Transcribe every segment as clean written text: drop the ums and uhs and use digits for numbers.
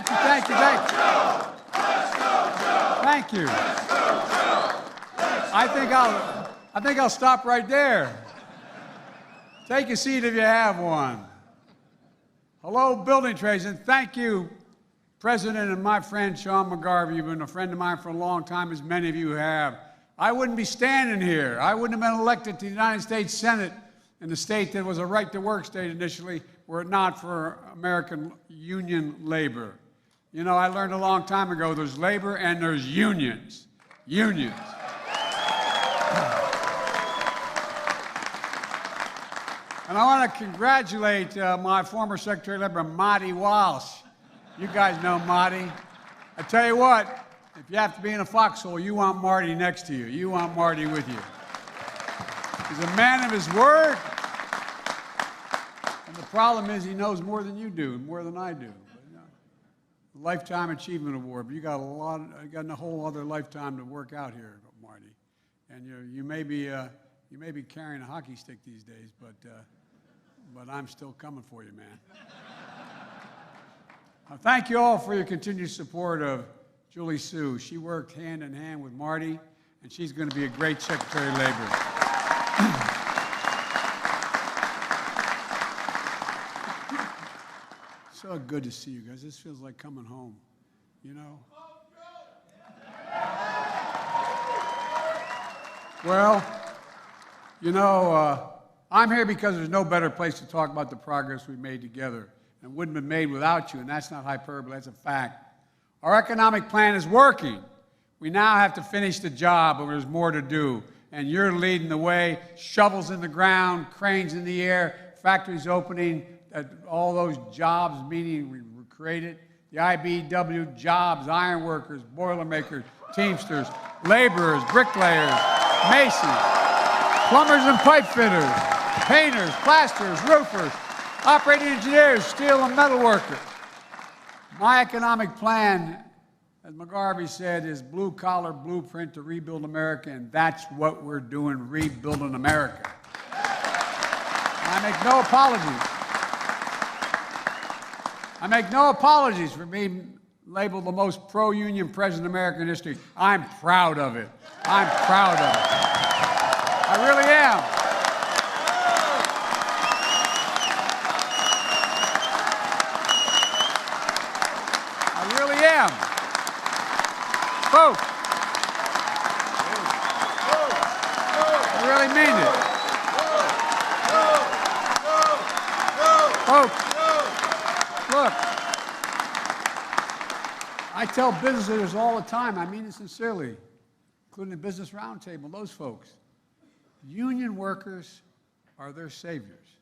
Thank you, thank you. Thank you. I think I'll stop right there. Take a seat if you have one. Hello, building trades, and thank you, President and my friend Sean McGarvey. You've been a friend of mine for a long time, as many of you have. I wouldn't be standing here. I wouldn't have been elected to the United States Senate in the state that was a right-to-work state initially, were it not for American union labor. You know, I learned a long time ago, there's labor and there's unions. Unions. And I want to congratulate my former Secretary of Labor, Marty Walsh. You guys know Marty. I tell you what, if you have to be in a foxhole, you want Marty next to you. You want Marty with you. He's a man of his word. And the problem is he knows more than you do, more than I do. But, you know, Lifetime Achievement Award, but you got a whole other lifetime to work out here, Marty. And you may be carrying a hockey stick these days, but I'm still coming for you, man. Thank you all for your continued support of Julie Sue. She worked hand in hand with Marty, and she's going to be a great Secretary of Labor. So good to see you guys. This feels like coming home, you know? Well, you know, I'm here because there's no better place to talk about the progress we've made together. And wouldn't have been made without you, and that's not hyperbole, that's a fact. Our economic plan is working. We now have to finish the job, but there's more to do. And you're leading the way, shovels in the ground, cranes in the air, factories opening, all those jobs, meaning we created. The IBEW jobs, iron workers, boilermakers, teamsters, laborers, bricklayers, masons, plumbers and pipe fitters, painters, plasterers, roofers, operating engineers, steel and metal workers. My economic plan, as McGarvey said, is blue-collar blueprint to rebuild America, and that's what we're doing, rebuilding America. And I make no apologies. I make no apologies for being labeled the most pro-union president in American history. I'm proud of it. I'm proud of it. I really am. Folks, I really mean it. Folks, look, I tell business leaders all the time, I mean it sincerely, including the Business Roundtable, those folks. Union workers are their saviors.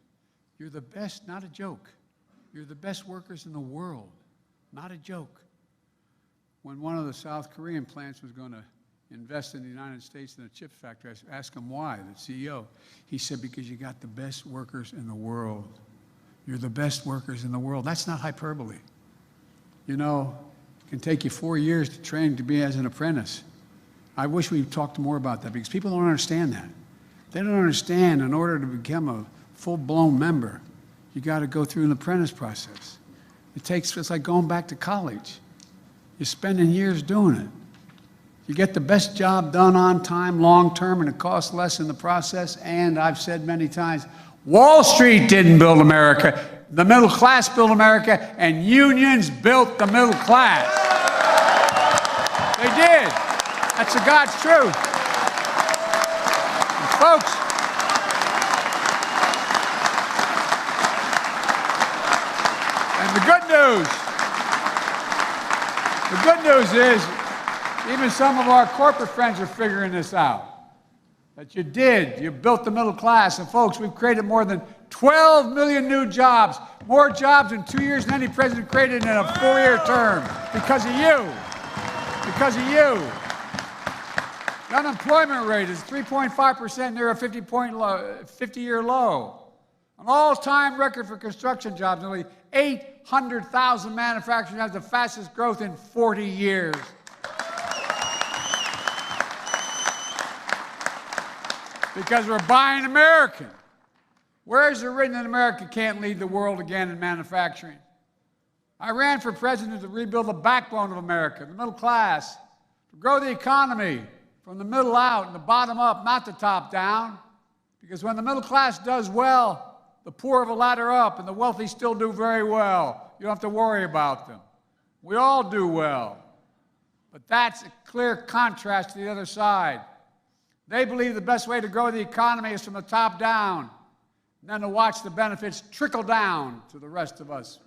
You're the best, not a joke. You're the best workers in the world, not a joke. When one of the South Korean plants was going to invest in the United States in a chip factory, I asked him why, the CEO. He said, because you got the best workers in the world. You're the best workers in the world. That's not hyperbole. You know, it can take you 4 years to train to be as an apprentice. I wish we talked more about that because people don't understand that. They don't understand in order to become a full-blown member, you got to go through an apprentice process. It's like going back to college. You're spending years doing it. You get the best job done on time, long-term, and it costs less in the process. And I've said many times, Wall Street didn't build America. The middle class built America, and unions built the middle class. They did. That's the God's truth. And folks, and the good news, is, even some of our corporate friends are figuring this out. That you built the middle class. And folks, we've created more than 12 million new jobs, more jobs in 2 years than any president created in a 4-year term, because of you. Because of you. The unemployment rate is 3.5%, near a 50-year low. An all-time record for construction jobs, nearly 800,000 manufacturing jobs, the fastest growth in 40 years. Because we're buying American. Where is it written that America can't lead the world again in manufacturing? I ran for president to rebuild the backbone of America, the middle class, to grow the economy from the middle out and the bottom up, not the top down. Because when the middle class does well, the poor have a ladder up and the wealthy still do very well. You don't have to worry about them. We all do well. But that's a clear contrast to the other side. They believe the best way to grow the economy is from the top down, and then to watch the benefits trickle down to the rest of us.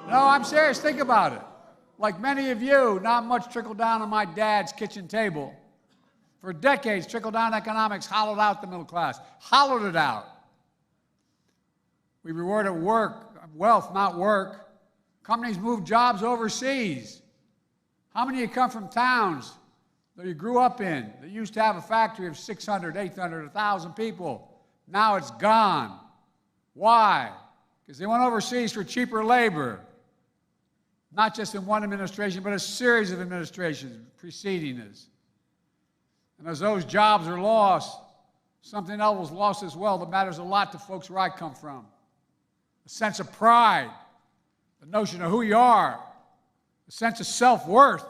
No, I'm serious. Think about it. Like many of you, not much trickled down on my dad's kitchen table. For decades, trickle-down economics hollowed out the middle class, hollowed it out. We rewarded wealth, not work. Companies moved jobs overseas. How many of you come from towns that you grew up in that used to have a factory of 600, 800, 1,000 people? Now it's gone. Why? Because they went overseas for cheaper labor. Not just in one administration, but a series of administrations preceding us. And as those jobs are lost, something else was lost as well that matters a lot to folks where I come from. A sense of pride, the notion of who you are, a sense of self-worth,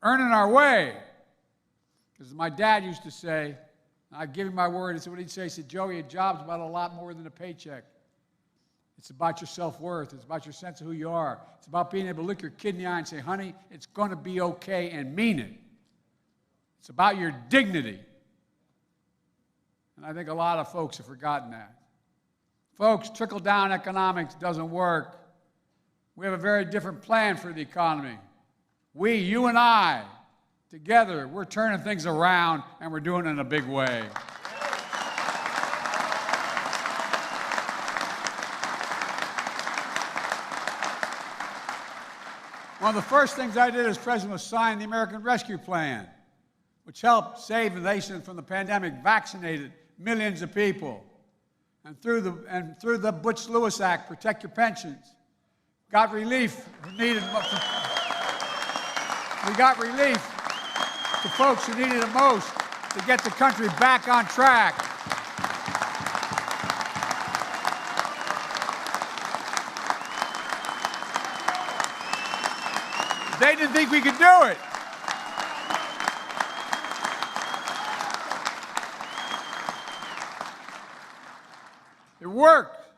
earning our way. Because my dad used to say, and I'd give him my word, it's what he'd say, he said, Joey, a job's about a lot more than a paycheck. It's about your self-worth. It's about your sense of who you are. It's about being able to look your kid in the eye and say, honey, it's going to be okay, and mean it. It's about your dignity. And I think a lot of folks have forgotten that. Folks, trickle-down economics doesn't work. We have a very different plan for the economy. We, you and I, together, we're turning things around, and we're doing it in a big way. One of the first things I did as president was sign the American Rescue Plan, which helped save the nation from the pandemic, vaccinated millions of people. And through the Butch-Lewis Act, protect your pensions. Got relief needed. We got relief to folks who needed it most to get the country back on track. They didn't think we could do it. It worked,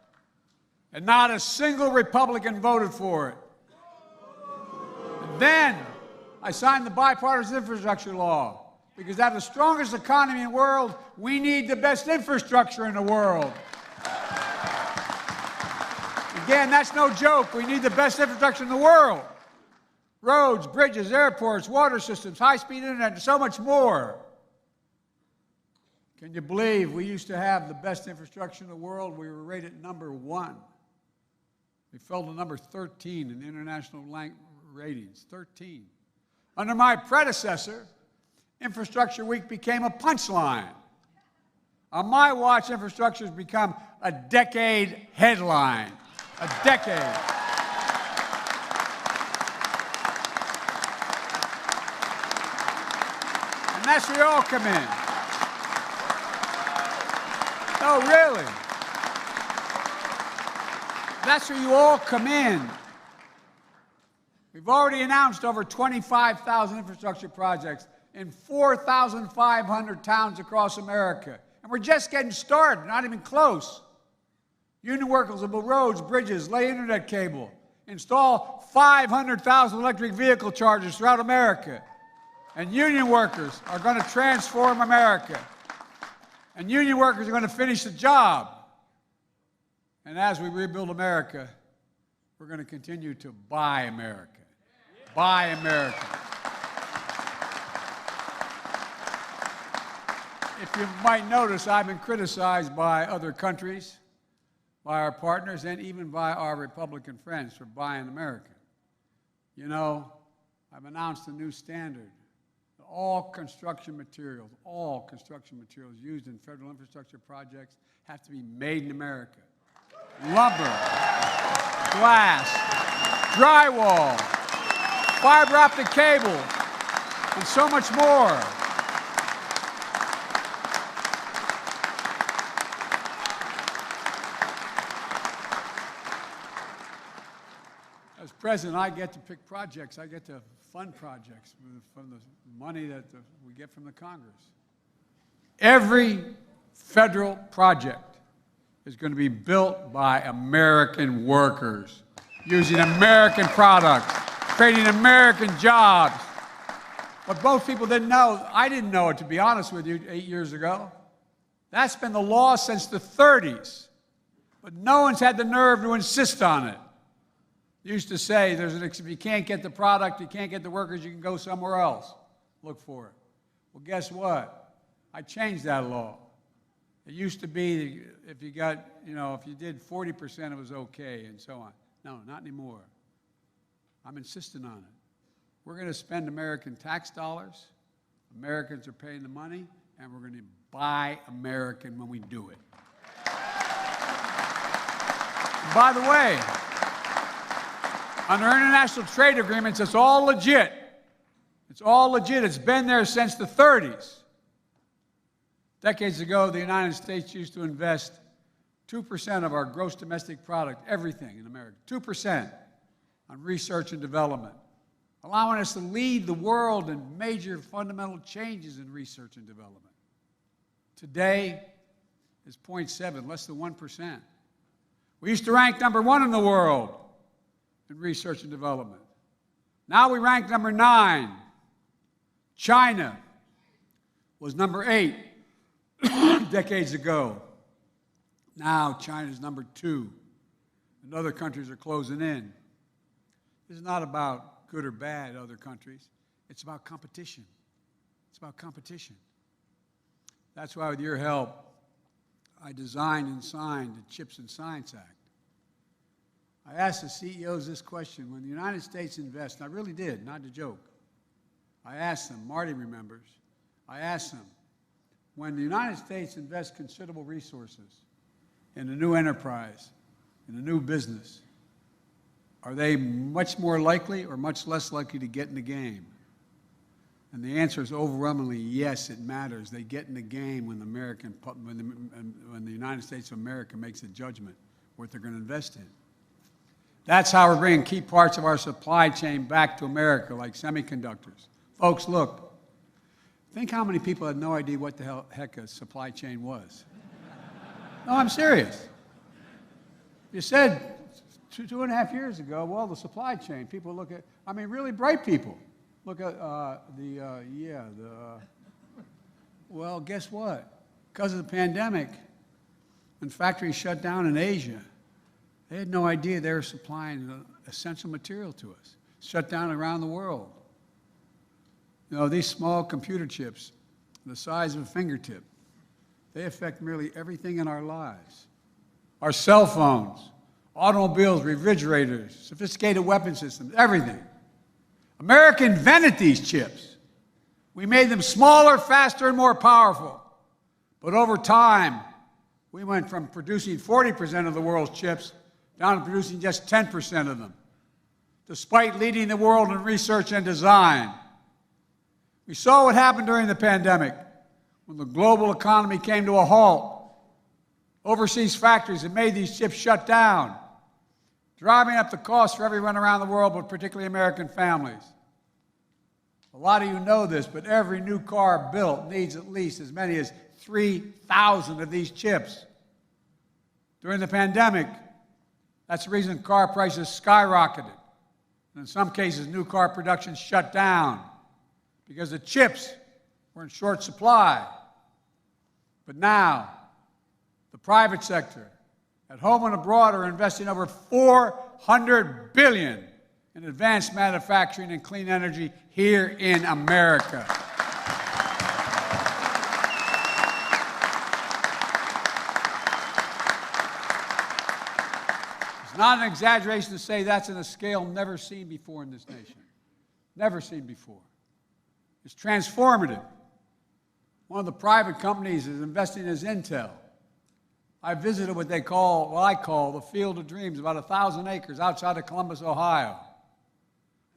and not a single Republican voted for it. And then I signed the bipartisan infrastructure law, because to have the strongest economy in the world, we need the best infrastructure in the world. Again, that's no joke. We need the best infrastructure in the world. Roads, bridges, airports, water systems, high-speed internet, and so much more. Can you believe we used to have the best infrastructure in the world? We were rated number 1. We fell to number 13 in international ratings, 13. Under my predecessor, Infrastructure Week became a punchline. On my watch, infrastructure has become a decade headline. A decade. And that's where you all come in. No, really. That's where you all come in. We've already announced over 25,000 infrastructure projects in 4,500 towns across America. And we're just getting started, not even close. Union workers will build roads, bridges, lay internet cable, install 500,000 electric vehicle chargers throughout America. And union workers are going to transform America. And union workers are going to finish the job. And as we rebuild America, we're going to continue to buy America. Buy America. If you might notice, I've been criticized by other countries, by our partners, and even by our Republican friends for buying America. You know, I've announced a new standard. All construction materials used in federal infrastructure projects have to be made in America. Lumber, glass, drywall, fiber optic cable, and so much more. President, I get to pick projects. I get to fund projects from the money that we get from the Congress. Every federal project is going to be built by American workers, using American products, creating American jobs. But both people didn't know. I didn't know it, to be honest with you, 8 years ago. That's been the law since the 30s. But no one's had the nerve to insist on it. Used to say, if you can't get the product, you can't get the workers, you can go somewhere else. Look for it. Well, guess what? I changed that law. It used to be if you got, if you did 40%, it was okay, and so on. No, not anymore. I'm insisting on it. We're going to spend American tax dollars. Americans are paying the money, and we're going to buy American when we do it. And by the way, under international trade agreements, it's all legit. It's all legit. It's been there since the 30s. Decades ago, the United States used to invest 2% of our gross domestic product, everything in America, 2% on research and development, allowing us to lead the world in major fundamental changes in research and development. Today is 0.7, less than 1%. We used to rank number 1 in the world in research and development. Now we rank number 9. China was number 8 decades ago. Now China's number 2, and other countries are closing in. This is not about good or bad other countries. It's about competition. It's about competition. That's why, with your help, I designed and signed the CHIPS and Science Act. I asked the CEOs this question. When the United States invests, and I really did, not a joke, I asked them, Marty remembers, I asked them, when the United States invests considerable resources in a new enterprise, in a new business, are they much more likely or much less likely to get in the game? And the answer is overwhelmingly yes, it matters. They get in the game when the United States of America makes a judgment what they're going to invest in. That's how we're bringing key parts of our supply chain back to America, like semiconductors. Folks, look, think how many people had no idea what the heck a supply chain was. No, I'm serious. You said 2.5 years ago, well, the supply chain, people look at, really bright people. Look at well, guess what? Because of the pandemic, when factories shut down in Asia, they had no idea they were supplying essential material to us. Shut down around the world. These small computer chips, the size of a fingertip, they affect nearly everything in our lives. Our cell phones, automobiles, refrigerators, sophisticated weapon systems, everything. America invented these chips. We made them smaller, faster, and more powerful. But over time, we went from producing 40% of the world's chips down to producing just 10% of them, despite leading the world in research and design. We saw what happened during the pandemic when the global economy came to a halt. Overseas factories that made these chips shut down, driving up the cost for everyone around the world, but particularly American families. A lot of you know this, but every new car built needs at least as many as 3,000 of these chips. During the pandemic, that's the reason car prices skyrocketed. And in some cases, new car production shut down because the chips were in short supply. But now, the private sector, at home and abroad, are investing over $400 billion in advanced manufacturing and clean energy here in America. It's not an exaggeration to say that's on a scale never seen before in this nation. Never seen before. It's transformative. One of the private companies is investing is Intel. I visited what I call the Field of Dreams, about 1,000 acres outside of Columbus, Ohio,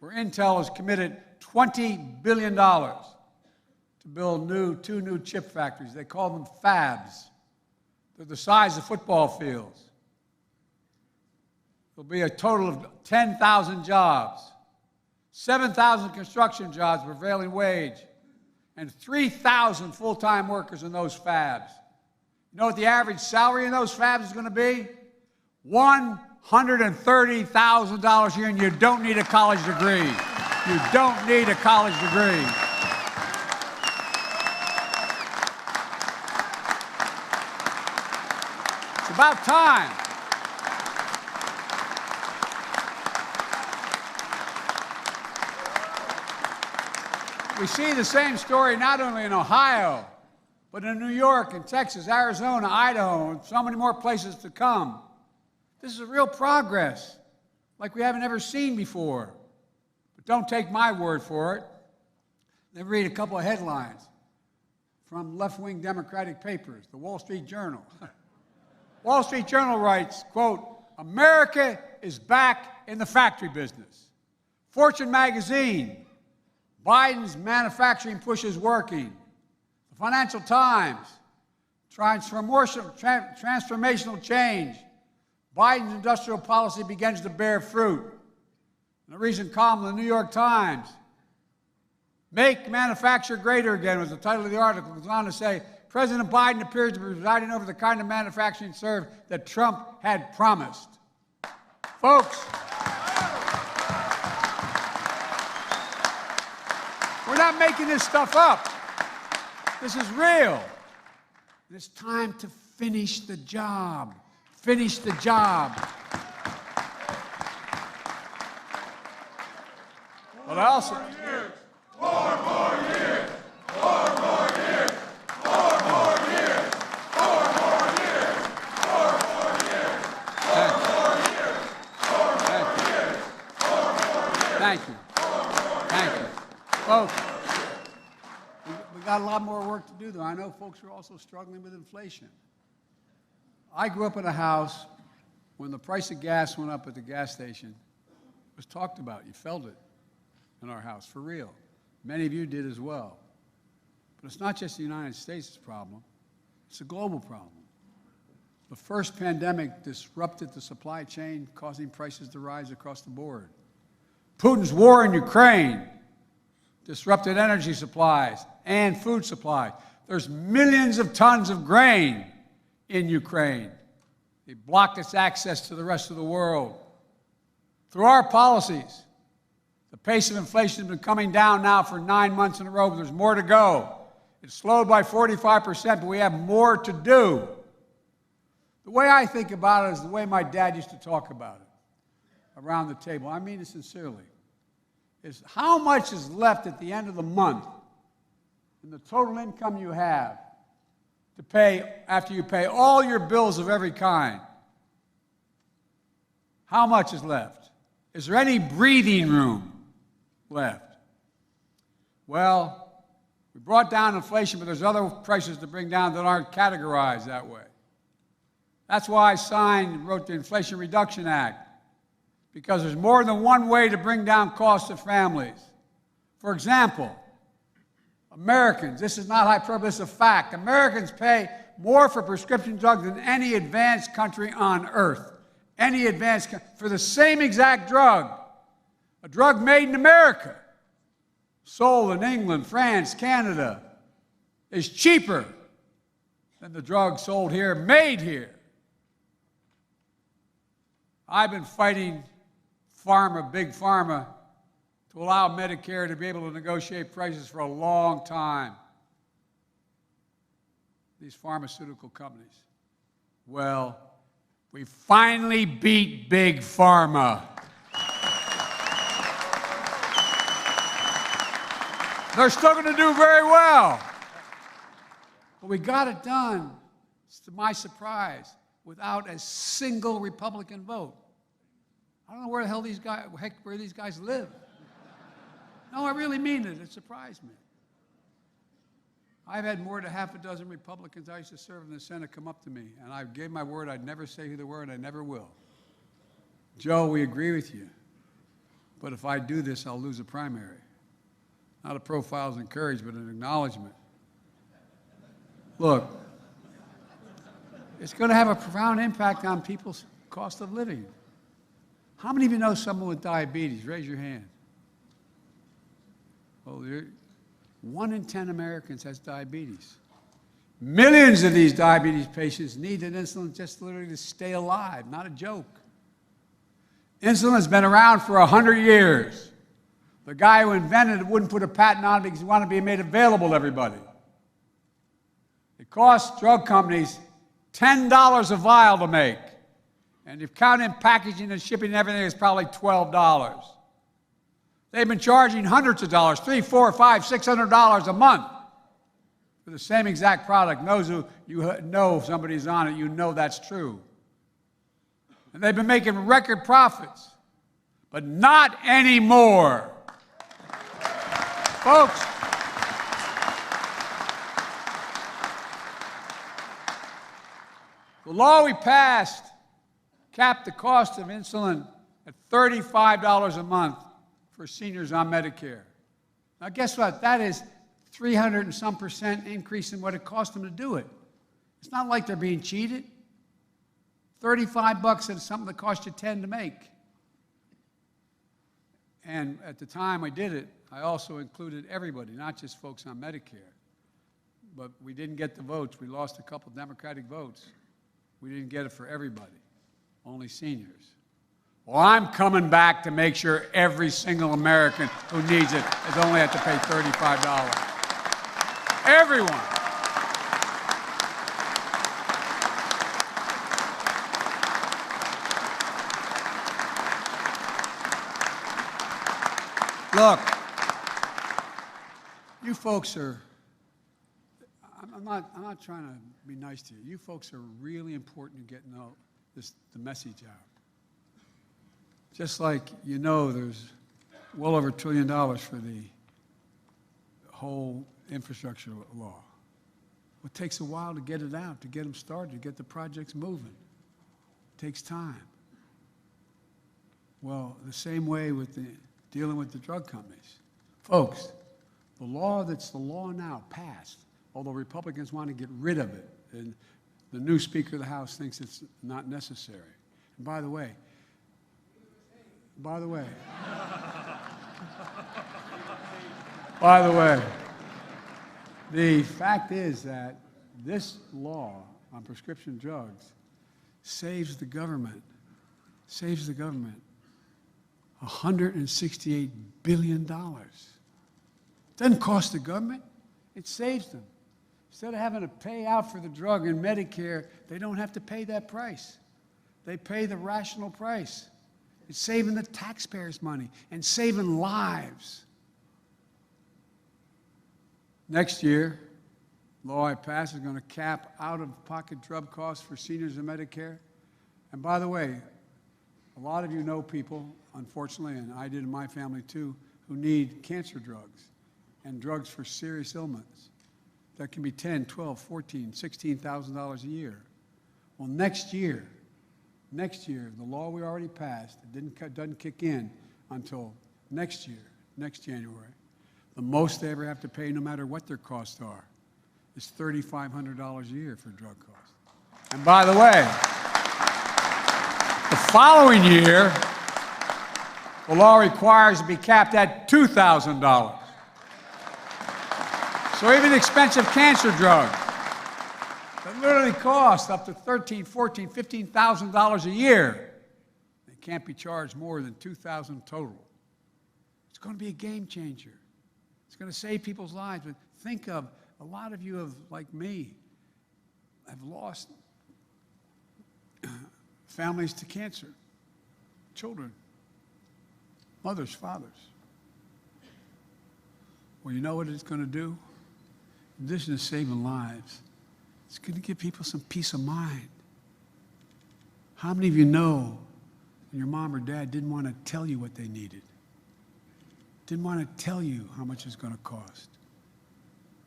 where Intel has committed $20 billion to build two new chip factories. They call them fabs. They're the size of football fields. There'll be a total of 10,000 jobs, 7,000 construction jobs, prevailing wage, and 3,000 full-time workers in those fabs. You know what the average salary in those fabs is going to be? $130,000 a year, and you don't need a college degree. You don't need a college degree. It's about time. We see the same story not only in Ohio, but in New York and Texas, Arizona, Idaho, and so many more places to come. This is a real progress, like we haven't ever seen before. But don't take my word for it. Let me read a couple of headlines from left-wing Democratic papers, the Wall Street Journal. Wall Street Journal writes, quote, "America is back in the factory business." Fortune magazine, Biden's manufacturing push is working. The Financial Times, transformational change. Biden's industrial policy begins to bear fruit. In a recent column in the New York Times, "Make Manufacture Greater Again" was the title of the article. It goes on to say, President Biden appears to be presiding over the kind of manufacturing serve that Trump had promised. Folks, we're not making this stuff up. This is real. And it's time to finish the job. Finish the job. But I also... More years. More years. More years. More years. More years. More years. Thank you. Thank you. Folks, we got a lot more work to do, though. I know folks are also struggling with inflation. I grew up in a house when the price of gas went up at the gas station. It was talked about. You felt it in our house, for real. Many of you did as well. But it's not just the United States' problem. It's a global problem. The first pandemic disrupted the supply chain, causing prices to rise across the board. Putin's war in Ukraine disrupted energy supplies and food supply. There's millions of tons of grain in Ukraine. They blocked its access to the rest of the world. Through our policies, the pace of inflation has been coming down now for 9 months in a row, but there's more to go. It's slowed by 45%, but we have more to do. The way I think about it is the way my dad used to talk about it around the table. I mean it sincerely. Is how much is left at the end of the month in the total income you have to pay after you pay all your bills of every kind? How much is left? Is there any breathing room left? Well, we brought down inflation, but there's other prices to bring down that aren't categorized that way. That's why I signed and wrote the Inflation Reduction Act, because there's more than one way to bring down costs of families. For example, Americans, this is not hyperbole, this is a fact. Americans pay more for prescription drugs than any advanced country on earth. Any advanced for the same exact drug. A drug made in America, sold in England, France, Canada, is cheaper than the drug sold here, made here. I've been fighting Big Pharma, to allow Medicare to be able to negotiate prices for a long time. These pharmaceutical companies. Well, we finally beat Big Pharma. They're still going to do very well. But we got it done, to my surprise, without a single Republican vote. I don't know where the hell these guys live. No, I really mean it. It surprised me. I've had more than half a dozen Republicans I used to serve in the Senate come up to me, and I gave my word I'd never say who they were, and I never will. Joe, we agree with you, but if I do this, I'll lose a primary. Not a profile's encouragement, but an acknowledgement. Look, it's going to have a profound impact on people's cost of living. How many of you know someone with diabetes? Raise your hand. Oh, 1 in 10 Americans has diabetes. Millions of these diabetes patients need an insulin just literally to stay alive, not a joke. Insulin has been around for 100 years. The guy who invented it wouldn't put a patent on it because he wanted to be made available to everybody. It costs drug companies $10 a vial to make. And if you count in packaging and shipping and everything, it's probably $12. They've been charging hundreds of dollars, $300, $400, $500, $600 a month for the same exact product. Those who you know if somebody's on it, you know that's true. And they've been making record profits, but not anymore. Folks, the law we passed capped the cost of insulin at $35 a month for seniors on Medicare. Now, guess what? That is 300 and some % increase in what it cost them to do it. It's not like they're being cheated. $35 is something that cost you 10 to make. And at the time I did it, I also included everybody, not just folks on Medicare. But we didn't get the votes. We lost a couple Democratic votes. We didn't get it for everybody, only seniors. Well, I'm coming back to make sure every single American who needs it is only have to pay $35. Everyone. Look, you folks are, I'm not trying to be nice to you. You folks are really important in getting the message out. Just like you know there's well over $1 trillion for the whole infrastructure law. It takes a while to get it out, to get them started, to get the projects moving. It takes time. Well, the same way with dealing with the drug companies. Folks, the law that's the law now passed, although Republicans want to get rid of it, and the new Speaker of the House thinks it's not necessary. And by the way, the fact is that this law on prescription drugs saves the government $168 billion. It doesn't cost the government, it saves them. Instead of having to pay out for the drug in Medicare, they don't have to pay that price. They pay the rational price. It's saving the taxpayers' money and saving lives. Next year, the law I pass is going to cap out-of-pocket drug costs for seniors in Medicare. And by the way, a lot of you know people, unfortunately, and I did in my family too, who need cancer drugs and drugs for serious ailments that can be $10,000, $12,000, $14,000, $16,000 a year. Well, next year, the law we already passed, it doesn't kick in until next year, next January. The most they ever have to pay, no matter what their costs are, is $3,500 a year for drug costs. And by the way, the following year, the law requires it to be capped at $2,000. So even expensive cancer drugs that literally cost up to $13,000, $14,000, $15,000 a year, they can't be charged more than $2,000 total. It's going to be a game changer. It's going to save people's lives. But think of, a lot of you have, like me, have lost families to cancer, children, mothers, fathers. Well, you know what it's going to do? In addition to saving lives, it's going to give people some peace of mind. How many of you know when your mom or dad didn't want to tell you what they needed? Didn't want to tell you how much it's going to cost?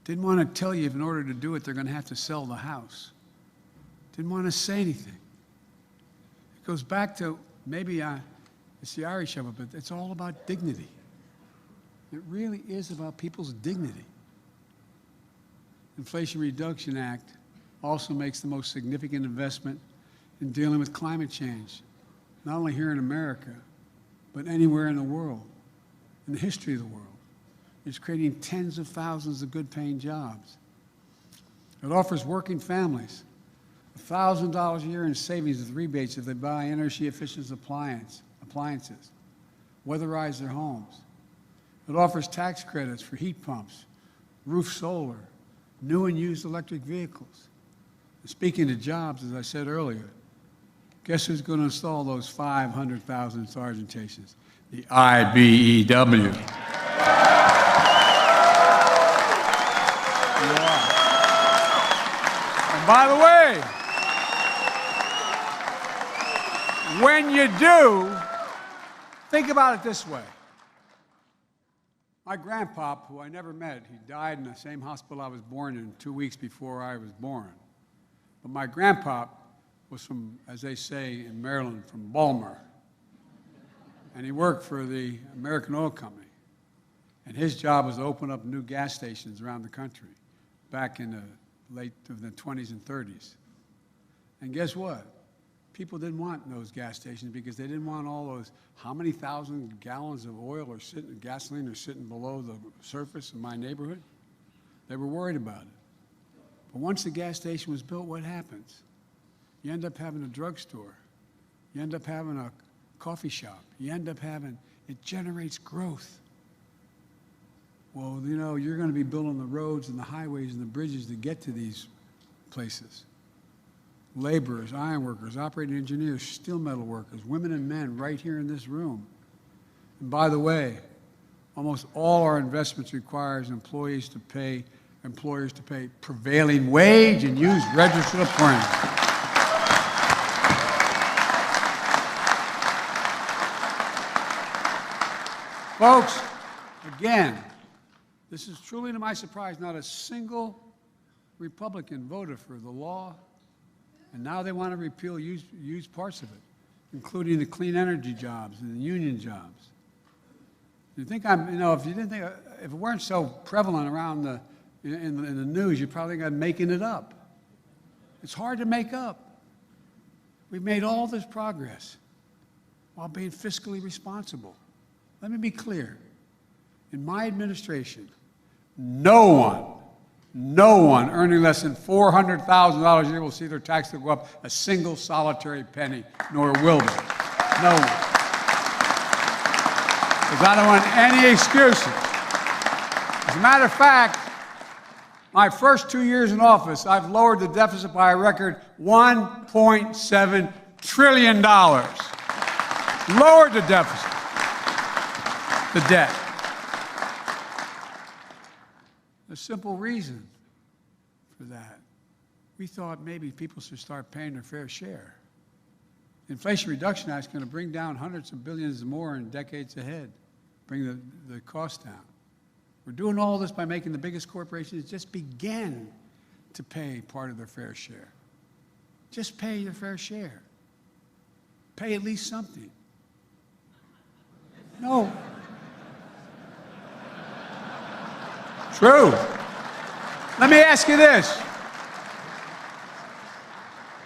Didn't want to tell you if in order to do it they're going to have to sell the house? Didn't want to say anything. It goes back to, maybe it's the Irish of it, but it's all about dignity. It really is about people's dignity. Inflation Reduction Act also makes the most significant investment in dealing with climate change not only here in America, but anywhere in the world, in the history of the world. It's creating tens of thousands of good-paying jobs. It offers working families $1,000 a year in savings with rebates if they buy energy-efficient appliances, weatherize their homes. It offers tax credits for heat pumps, roof solar, new and used electric vehicles. And speaking of jobs, as I said earlier, guess who's going to install those 500,000 sergeantations? The IBEW. Yeah. And by the way, when you do, think about it this way. My grandpa, who I never met, he died in the same hospital I was born in 2 weeks before I was born. But my grandpa was from, as they say in Maryland, from Balmer. And he worked for the American Oil Company. And his job was to open up new gas stations around the country back in the late of the 20s and 30s. And guess what? People didn't want those gas stations because they didn't want all those, how many thousand gallons of oil or gasoline are sitting below the surface in my neighborhood? They were worried about it. But once the gas station was built, what happens? You end up having a drugstore. You end up having a coffee shop. You end up having, it generates growth. Well, you know, you're going to be building the roads and the highways and the bridges to get to these places. Laborers, iron workers, operating engineers, steel metal workers, women and men right here in this room. And by the way, almost all our investments requires employers to pay prevailing wage and use registered apprentices. Folks, again, this is truly to my surprise, not a single Republican voted for the law. And now they want to repeal used parts of it, including the clean energy jobs and the union jobs. You think I'm, you know, if you didn't think, if it weren't so prevalent around in the news, you'd probably think I'm making it up. It's hard to make up. We've made all this progress while being fiscally responsible. Let me be clear. In my administration, no one earning less than $400,000 a year will see their tax bill go up a single solitary penny, nor will they. No one. Because I don't want any excuses. As a matter of fact, my first 2 years in office, I've lowered the deficit by a record $1.7 trillion. Lowered the deficit, the debt. A simple reason for that. We thought maybe people should start paying their fair share. The Inflation Reduction Act is going to bring down hundreds of billions more in decades ahead, bring the cost down. We're doing all this by making the biggest corporations just begin to pay part of their fair share. Just pay your fair share. Pay at least something. No. True. Let me ask you this.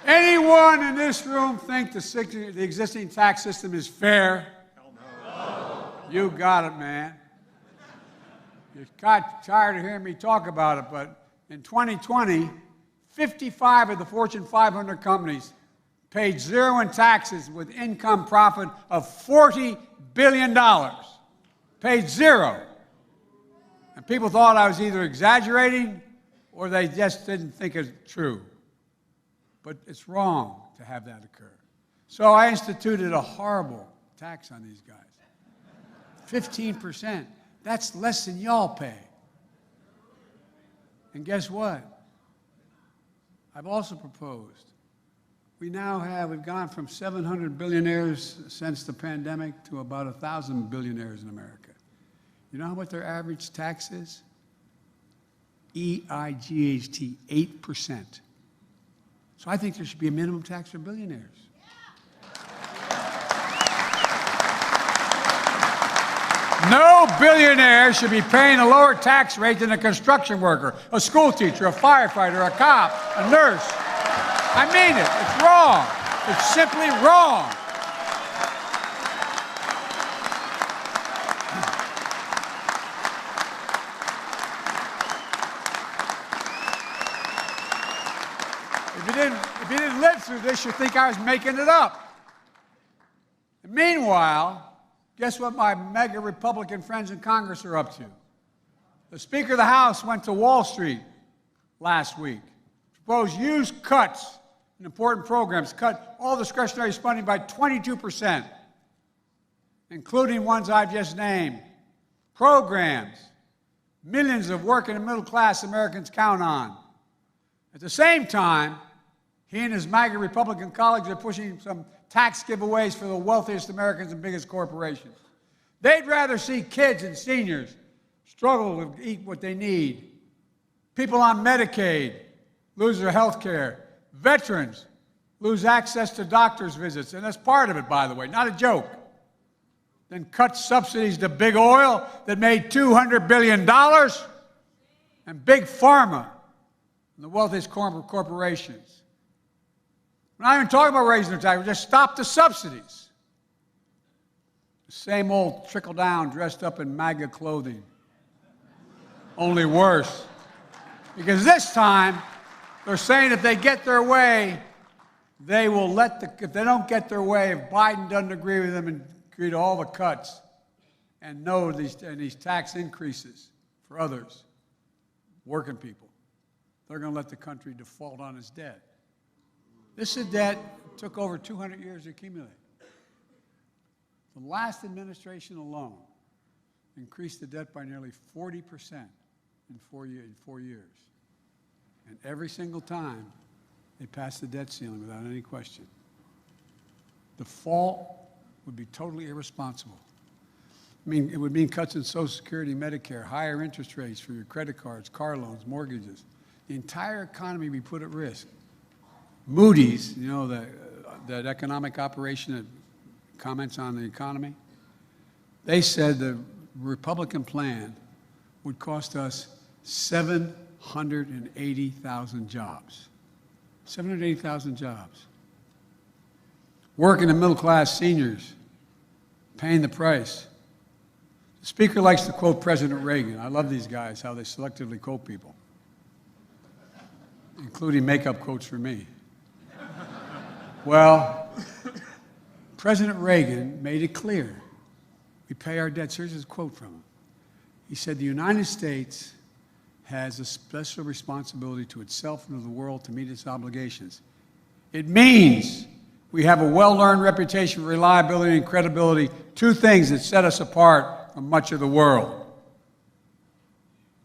Anyone in this room think the existing tax system is fair? No. You got it, man. You got tired of hearing me talk about it, but in 2020, 55 of the Fortune 500 companies paid zero in taxes with income profit of $40 billion. Paid zero. And people thought I was either exaggerating or they just didn't think it's true. But it's wrong to have that occur. So I instituted a horrible tax on these guys. 15%. That's less than y'all pay. And guess what? I've also proposed. We've gone from 700 billionaires since the pandemic to about 1,000 billionaires in America. You know what their average tax is? EIGHT, 8%. So I think there should be a minimum tax for billionaires. No billionaire should be paying a lower tax rate than a construction worker, a school teacher, a firefighter, a cop, a nurse. I mean it. It's wrong. It's simply wrong. If you didn't live through this, you'd think I was making it up. And meanwhile, guess what my mega Republican friends in Congress are up to? The Speaker of the House went to Wall Street last week, proposed huge cuts in important programs, cut all discretionary spending by 22%, including ones I've just named. Programs millions of working and middle-class Americans count on. At the same time, he and his MAGA Republican colleagues are pushing some tax giveaways for the wealthiest Americans and biggest corporations. They'd rather see kids and seniors struggle to eat what they need. People on Medicaid lose their health care. Veterans lose access to doctor's visits, and that's part of it, by the way, not a joke. Then cut subsidies to big oil that made $200 billion, and big pharma and the wealthiest corporations. We're not even talking about raising the tax, we just stop the subsidies. The same old trickle-down dressed up in MAGA clothing, only worse. Because this time, they're saying if they get their way, they will if they don't get their way, if Biden doesn't agree with them and agree to all the cuts and these tax increases for others, working people, they're going to let the country default on its debt. This is a debt that took over 200 years to accumulate. The last administration alone increased the debt by nearly 40% in 4 years. And every single time, they passed the debt ceiling without any question. Default would be totally irresponsible. I mean, it would mean cuts in Social Security, Medicare, higher interest rates for your credit cards, car loans, mortgages. The entire economy would be put at risk. Moody's, you know, that economic operation that comments on the economy, they said the Republican plan would cost us 780,000 jobs. 780,000 jobs. Working and middle-class seniors paying the price. The Speaker likes to quote President Reagan. I love these guys, how they selectively quote people, including makeup quotes for me. Well, President Reagan made it clear. We pay our debts. Here's his quote from him. He said, "The United States has a special responsibility to itself and to the world to meet its obligations. It means we have a well-earned reputation for reliability and credibility, two things that set us apart from much of the world."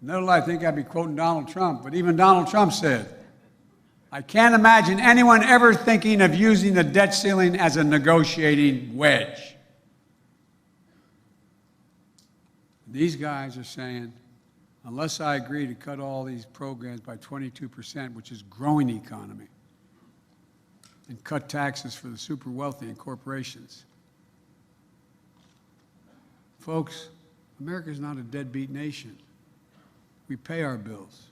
No, I think I'd be quoting Donald Trump, but even Donald Trump said, "I can't imagine anyone ever thinking of using the debt ceiling as a negotiating wedge." These guys are saying, unless I agree to cut all these programs by 22%, which is growing the economy, and cut taxes for the super wealthy and corporations. Folks, America's not a deadbeat nation. We pay our bills.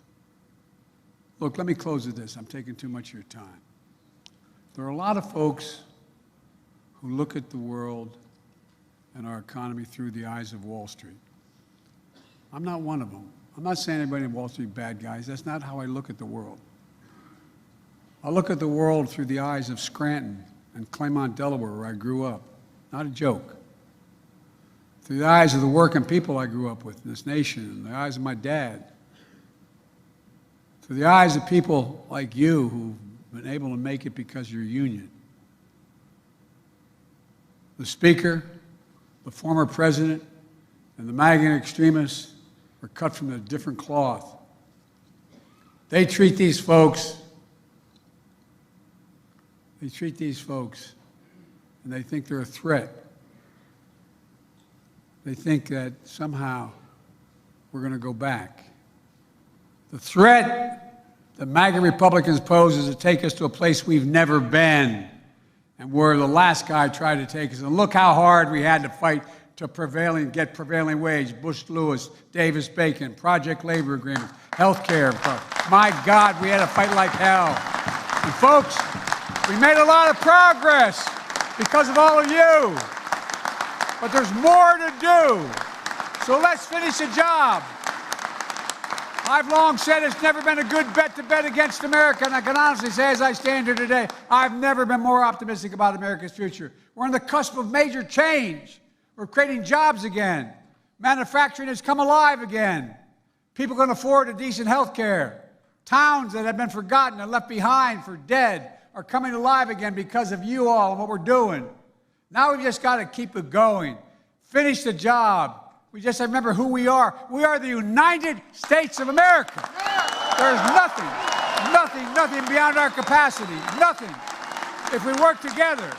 Look, let me close with this. I'm taking too much of your time. There are a lot of folks who look at the world and our economy through the eyes of Wall Street. I'm not one of them. I'm not saying anybody in Wall Street bad guys. That's not how I look at the world. I look at the world through the eyes of Scranton and Claymont, Delaware, where I grew up. Not a joke. Through the eyes of the working people I grew up with in this nation, and the eyes of my dad. Through the eyes of people like you who've been able to make it because of your union. The Speaker, the former President, and the MAGA extremists are cut from a different cloth. They treat these folks, and they think they're a threat. They think that somehow we're going to go back. The threat that MAGA Republicans pose is to take us to a place we've never been, and where the last guy tried to take us. And look how hard we had to fight to get prevailing wage, Bush-Lewis, Davis-Bacon, project labor agreements, health care. My God, we had to fight like hell. And folks, we made a lot of progress because of all of you. But there's more to do. So let's finish the job. I've long said it's never been a good bet to bet against America, and I can honestly say, as I stand here today, I've never been more optimistic about America's future. We're on the cusp of major change. We're creating jobs again. Manufacturing has come alive again. People can afford a decent health care. Towns that have been forgotten and left behind for dead are coming alive again because of you all and what we're doing. Now we've just got to keep it going. Finish the job. We just have to remember who we are. We are the United States of America. There's nothing beyond our capacity. Nothing. If we work together.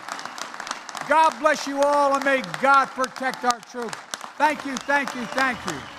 God bless you all, and may God protect our troops. Thank you, thank you, thank you.